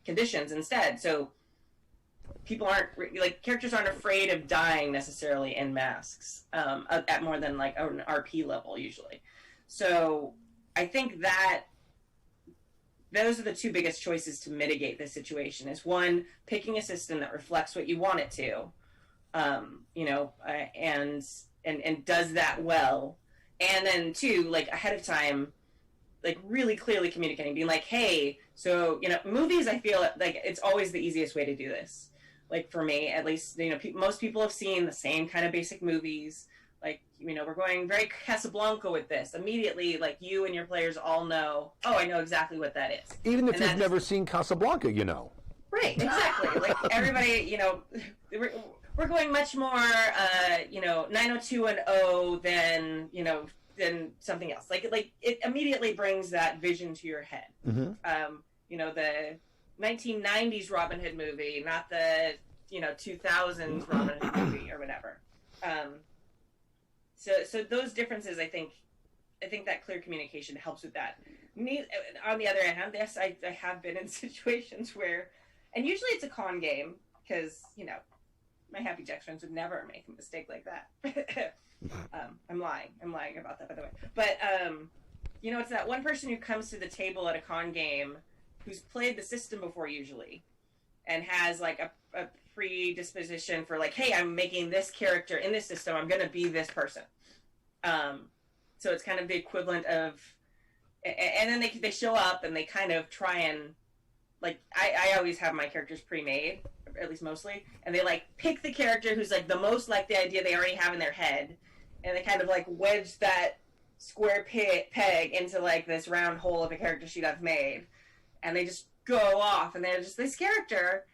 conditions instead. So people characters aren't afraid of dying necessarily in Masks at more than an RP level usually. So I think that those are the two biggest choices to mitigate this situation. Is one, picking a system that reflects what you want it to, and does that well, and then two, ahead of time, really clearly communicating, being hey, so movies, I feel it's always the easiest way to do this. For me, at least, most people have seen the same kind of basic movies. We're going very Casablanca with this. Immediately, you and your players all know, oh, I know exactly what that is. Even if you've never seen Casablanca, Right, exactly. Everybody, we're going much more, 90210 than something else. It immediately brings that vision to your head. Mm-hmm. The 1990s Robin Hood movie, not the 2000s Robin Hood movie or whatever. So those differences, I think that clear communication helps with that. On the other hand, yes, I have been in situations where, and usually it's a con game, because my Happy Jacks friends would never make a mistake like that. I'm lying about that, by the way. But it's that one person who comes to the table at a con game who's played the system before usually, and has a predisposition for hey, I'm making this character in this system, I'm going to be this person. So it's kind of the equivalent of, and then they show up and they kind of try and I always have my characters pre-made, at least mostly, and they pick the character who's the most like the idea they already have in their head, and they kind of wedge that square peg into this round hole of a character sheet I've made, and they just go off, and they're just this character.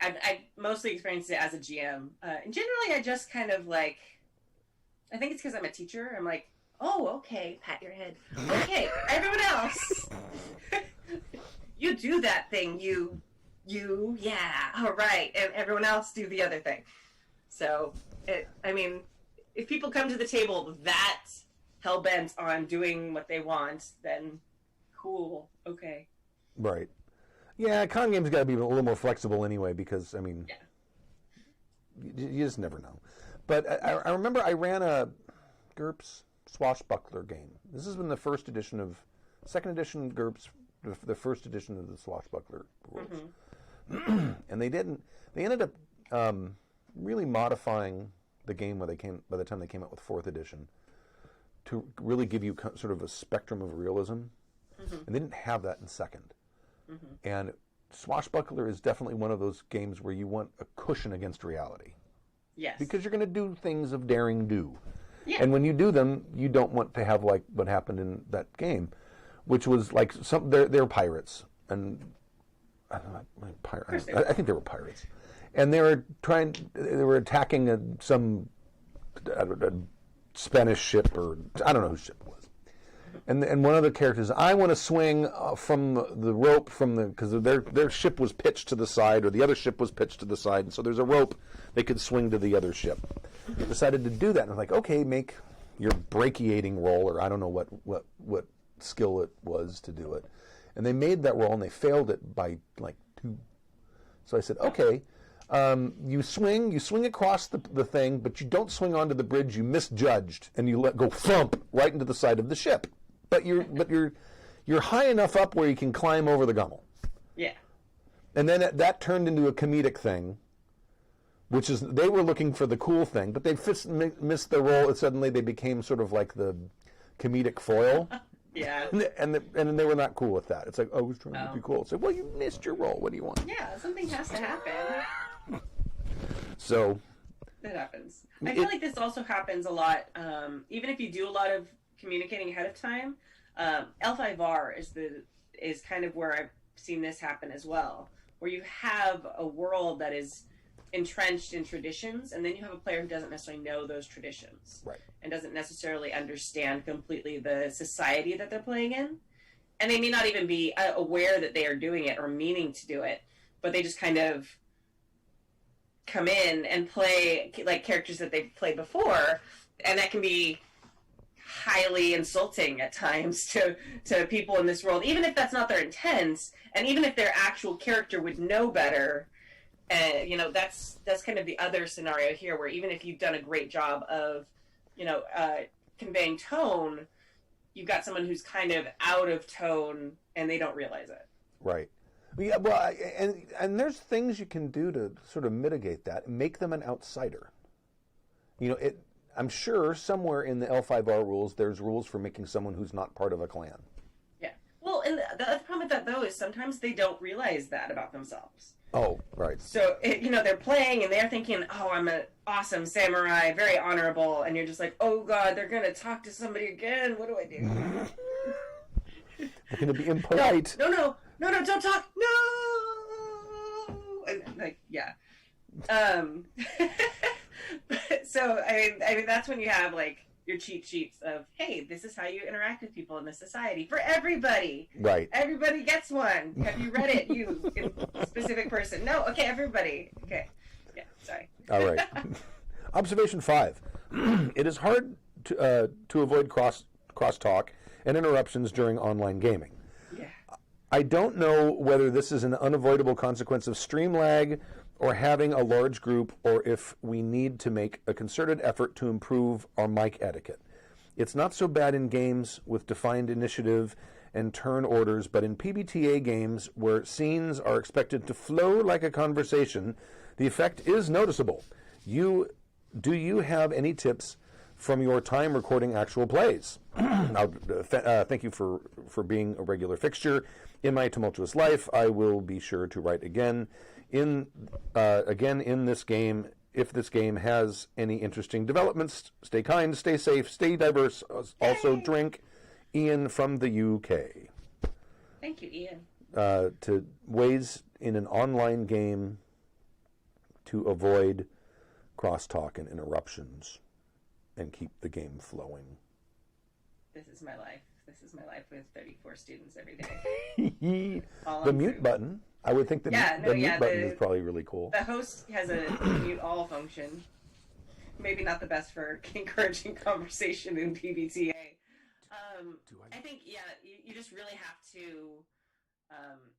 I've mostly experienced it as a GM. And generally, I just kind of I think it's because I'm a teacher. I'm oh, okay, pat your head. Okay, everyone else, you do that thing. You, yeah, all right. And everyone else do the other thing. So, if people come to the table that hell-bent on doing what they want, then cool, okay. Right. Yeah, con games got to be a little more flexible anyway, because you just never know. But I remember I ran a GURPS Swashbuckler game. This is when the second edition GURPS, the first edition of the Swashbuckler rules. Mm-hmm. And they ended up really modifying the game by the time they came out with fourth edition to really give you sort of a spectrum of realism. Mm-hmm. And they didn't have that in second. Mm-hmm. And Swashbuckler is definitely one of those games where you want a cushion against reality. Yes. Because you're going to do things of daring do. Yeah. And when you do them, you don't want to have like what happened in that game, which was like they're pirates. And I don't know, I think they were pirates. And they were attacking some a Spanish ship, or I don't know whose ship it was. And one of the characters, I want to swing from the rope because their ship was pitched to the side, or the other ship was pitched to the side, and so there's a rope they could swing to the other ship. Decided to do that, and I was like, okay, make your brachiating roll, or I don't know what skill it was to do it. And they made that roll, and they failed it by like 2. So I said, okay, you swing across the thing, but you don't swing onto the bridge. You misjudged, and you let go thump right into the side of the ship. But you're high enough up where you can climb over the gunnel. Yeah. And then that turned into a comedic thing, which is they were looking for the cool thing, but they missed the roll, and suddenly they became sort of like the comedic foil. Yeah. And they were not cool with that. It's like, oh, I was trying to be cool. It's like, well, you missed your roll. What do you want? Yeah, something has to happen. So. That happens. I feel like this also happens a lot. Even if you do a lot of communicating ahead of time, L5R is kind of where I've seen this happen as well, where you have a world that is entrenched in traditions, and then you have a player who doesn't necessarily know those traditions, right, and doesn't necessarily understand completely the society that they're playing in, and they may not even be aware that they are doing it or meaning to do it, but they just kind of come in and play like characters that they've played before, and that can be highly insulting at times to people in this world, even if that's not their intent, and even if their actual character would know better. That's kind of the other scenario here, where even if you've done a great job of conveying tone, you've got someone who's kind of out of tone and they don't realize it. Right. Yeah, well, and there's things you can do to sort of mitigate that, make them an outsider. I'm sure somewhere in the L5R rules, there's rules for making someone who's not part of a clan. Yeah. Well, and the other problem with that, though, is sometimes they don't realize that about themselves. Oh, right. So, they're playing and they're thinking, oh, I'm an awesome samurai, very honorable. And you're just like, oh, God, they're going to talk to somebody again. What do I do? They're going to be impolite. No, don't talk. No! And, like, yeah. So, I mean, that's when you have, like, your cheat sheets of, hey, this is how you interact with people in this society. For everybody. Right. Everybody gets one. Have you read it, you specific person? No? Okay, everybody. Okay. Yeah, sorry. All right. Observation 5. It is hard to avoid crosstalk and interruptions during online gaming. Yeah. I don't know whether this is an unavoidable consequence of stream lag or having a large group, or if we need to make a concerted effort to improve our mic etiquette. It's not so bad in games with defined initiative and turn orders, but in PBTA games where scenes are expected to flow like a conversation, the effect is noticeable. Do you have any tips from your time recording actual plays? Thank you for being a regular fixture in my tumultuous life. I will be sure to write again in this game. If this game has any interesting developments, stay kind, stay safe, stay diverse. Also, drink. Ian from the UK. Thank you, Ian. To ways in an online game to avoid crosstalk and interruptions and keep the game flowing. This is my life. This is my life with 34 students every day. The mute button. I would think the mute button is probably really cool. The host has a mute all function. Maybe not the best for encouraging conversation in PBTA. I think, you just really have to,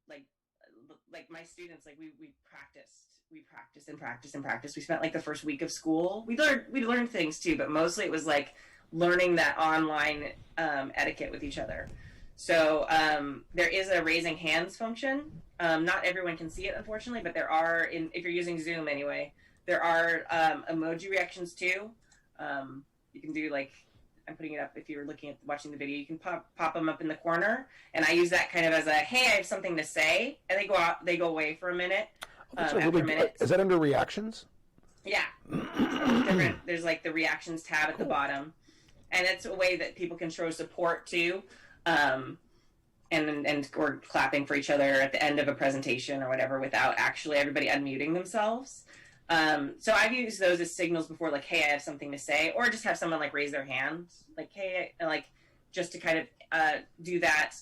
like my students, like we practiced. We spent like the first week of school. We learned things too, but mostly it was like learning that online etiquette with each other. So there is a raising hands function. Not everyone can see it, unfortunately, but there are, if you're using Zoom anyway, there are emoji reactions too. You can do like I'm putting it up. If you're watching the video, you can pop them up in the corner, and I use that kind of as a, hey, I have something to say, and they go away for a minute. After a minute. Is that under reactions? Yeah. There's like the reactions tab at the bottom, and it's a way that people can show support too, and or clapping for each other at the end of a presentation or whatever without actually everybody unmuting themselves. So I've used those as signals before, like, hey, I have something to say, or just have someone like raise their hand, like, hey, like, just to kind of do that.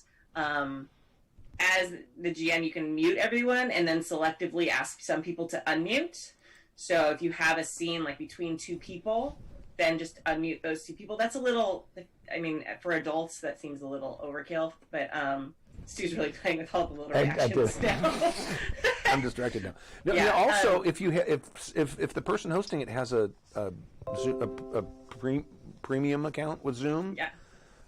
As the GM, you can mute everyone and then selectively ask some people to unmute. So if you have a scene like between two people, then just unmute those two people. That's a little, I mean, for adults, that seems a little overkill, but Stu's really playing with all the little reactions now. I'm distracted now. No, yeah, also, if you if the person hosting it has a premium account with Zoom, yeah,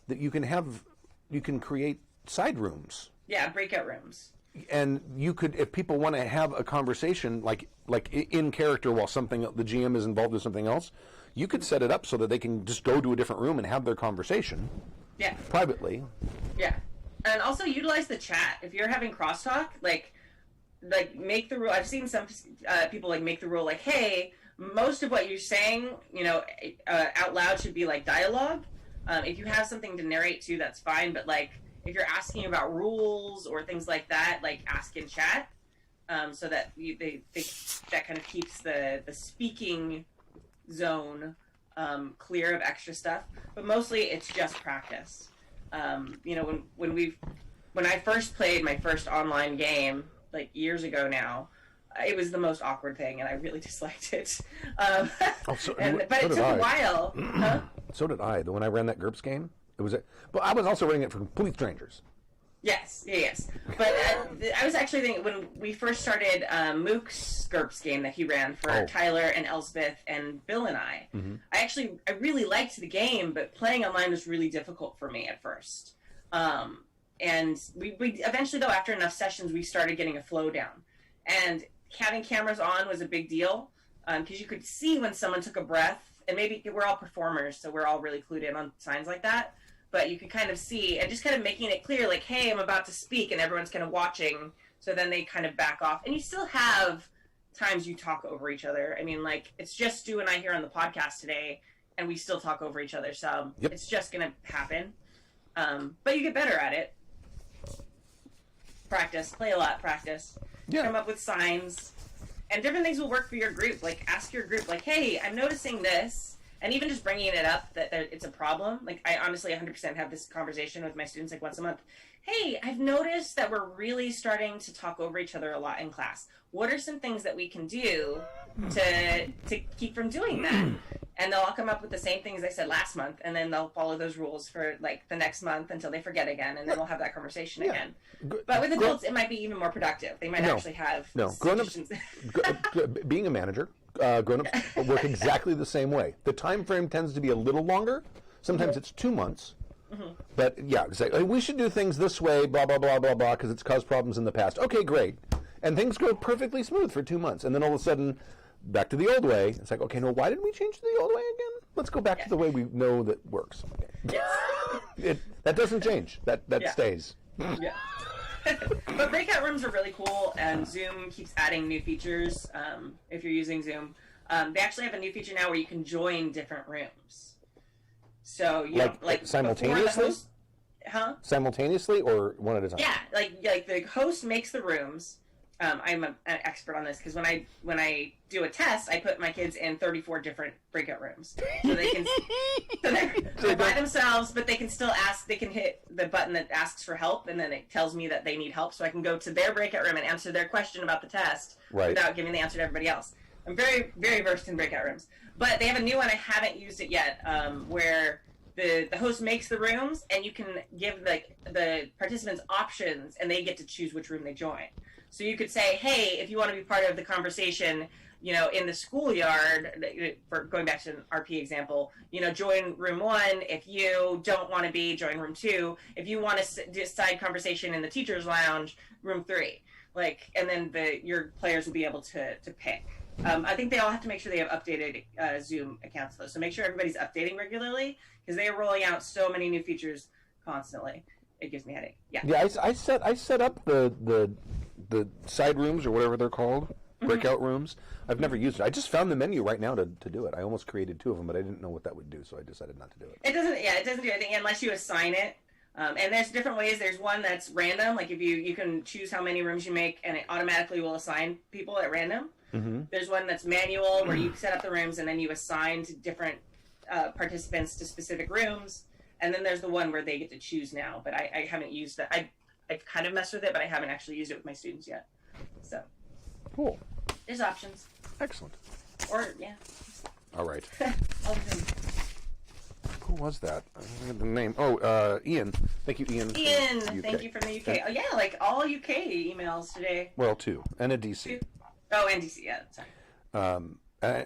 that you can create side rooms. Yeah, breakout rooms. And you could, if people want to have a conversation, like in character while the GM is involved with something else, you could set it up so that they can just go to a different room and have their conversation. Yeah. Privately. Yeah. And also utilize the chat. If you're having crosstalk, like make the rule. I've seen some people like make the rule like, hey, most of what you're saying, out loud should be like dialogue. If you have something to narrate to, that's fine. But like, if you're asking about rules or things like that, like ask in chat, so that that kind of keeps the speaking zone clear of extra stuff. But mostly, it's just practice. When I first played my first online game, like years ago now, it was the most awkward thing, and I really disliked it. But it took a while. Huh? So did I. When I ran that GURPS game, but I was also running it for complete strangers. Yes. But I was actually thinking, when we first started Mook's GURPS game that he ran for Tyler and Elspeth and Bill and I, mm-hmm. I really liked the game, but playing online was really difficult for me at first. And we eventually, though, after enough sessions, we started getting a flow down. And having cameras on was a big deal, because you could see when someone took a breath, and maybe we're all performers, so we're all really clued in on signs like that. But you could kind of see, and just kind of making it clear, like, hey, I'm about to speak, and everyone's kind of watching, so then they kind of back off. And you still have times you talk over each other. I mean, like, it's just Stu and I here on the podcast today, and we still talk over each other, so It's just going to happen. But you get better at it. Practice. Play a lot. Practice. Yeah. Come up with signs. And different things will work for your group. Like, ask your group, like, hey, I'm noticing this. And even just bringing it up that it's a problem. Like, I honestly 100% have this conversation with my students, like, once a month. Hey, I've noticed that we're really starting to talk over each other a lot in class. What are some things that we can do to keep from doing that? And they'll all come up with the same things I said last month, and then they'll follow those rules for, like, the next month until they forget again, and then we'll have that conversation again. But with adults, it might be even more productive. They might actually have grown-ups. Being a manager, grown-ups work exactly the same way. The time frame tends to be a little longer. Sometimes it's 2 months. Mm-hmm. But, yeah, it's like, we should do things this way, blah, blah, blah, blah, blah, because it's caused problems in the past. Okay, great. And things go perfectly smooth for 2 months. And then all of a sudden, back to the old way. It's like, okay, no, why did we change to the old way again? Let's go back to the way we know that works. Okay. That doesn't change. That stays. Yeah. But breakout rooms are really cool, and Zoom keeps adding new features. If you're using Zoom, they actually have a new feature now where you can join different rooms. So you like simultaneously? Simultaneously or one at a time? Yeah, like the host makes the rooms. I'm an expert on this because when I do a test, I put my kids in 34 different breakout rooms, so they can they're by themselves, but they can still ask. They can hit the button that asks for help, and then it tells me that they need help, so I can go to their breakout room and answer their question about the test without giving the answer to everybody else. I'm very, very versed in breakout rooms, but they have a new one. I haven't used it yet, where the host makes the rooms, and you can give the participants options, and they get to choose which room they join. So you could say, hey, if you want to be part of the conversation, in the schoolyard, for going back to an RP example, join room 1. If you don't want to be, join room 2. If you want to decide conversation in the teacher's lounge, room 3. And then your players will be able to pick. I think they all have to make sure they have updated Zoom accounts, though. So make sure everybody's updating regularly, because they are rolling out so many new features constantly. It gives me a headache. Yeah. Yeah, I set up the side rooms, or whatever they're called, breakout rooms. I've never used it. I just found the menu right now to do it. I almost created 2 of them, but I didn't know what that would do, so I decided not to do it. It doesn't do anything unless you assign it. And there's different ways. There's one that's random, like if you can choose how many rooms you make, and it automatically will assign people at random. Mm-hmm. There's one that's manual, where you set up the rooms and then you assign to different participants to specific rooms. And then there's the one where they get to choose now, but I haven't used that. I've kind of messed with it, but I haven't actually used it with my students yet. So Cool. there's options. Excellent. Or yeah. All right. All the things. Who was that? I don't get the name. Oh, Ian. Thank you, Ian. Ian, from UK. thank you from the UK. Oh yeah, like all UK emails today. Well, 2. And a DC. Oh, and DC, yeah, sorry.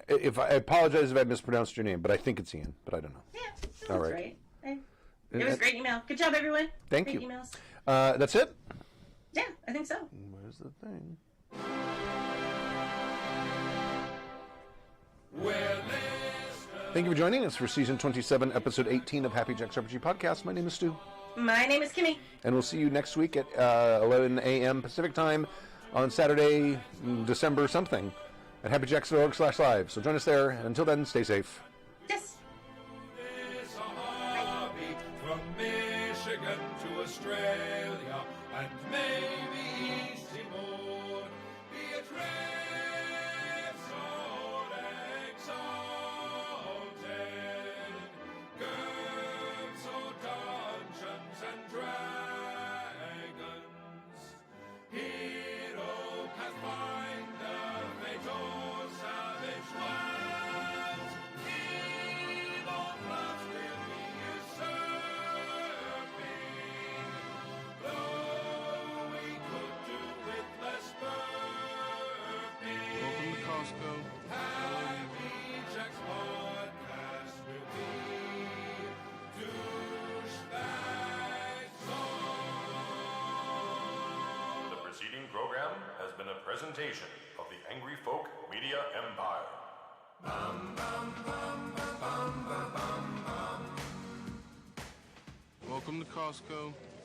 If I apologize if I mispronounced your name, but I think it's Ian, but I don't know. Yeah, that All was right. great. Hey. It was a great email. Good job, everyone. Thank great you. Emails. That's it? Yeah, I think so. Where's the thing? Thank you for joining us for Season 27, Episode 18 of Happy Jacks RPG Podcast. My name is Stu. My name is Kimmy. And we'll see you next week at 11 a.m. Pacific Time on Saturday, December something, at happyjacks.org/live. So join us there. And until then, stay safe. Yes. It's a hobby from Michigan to Australia and maybe East Timor. Be a trip so exalted. Girls or Dungeons and Dragons. Hero Pathfinder, fate or savage wilds. Evil plots will be usurping. Though we could do with less burping. Welcome to Costco. Happy Jacks podcast will be douchebags on. The preceding program has been a presentation of the Angry Folk Media Empire. Welcome to Costco.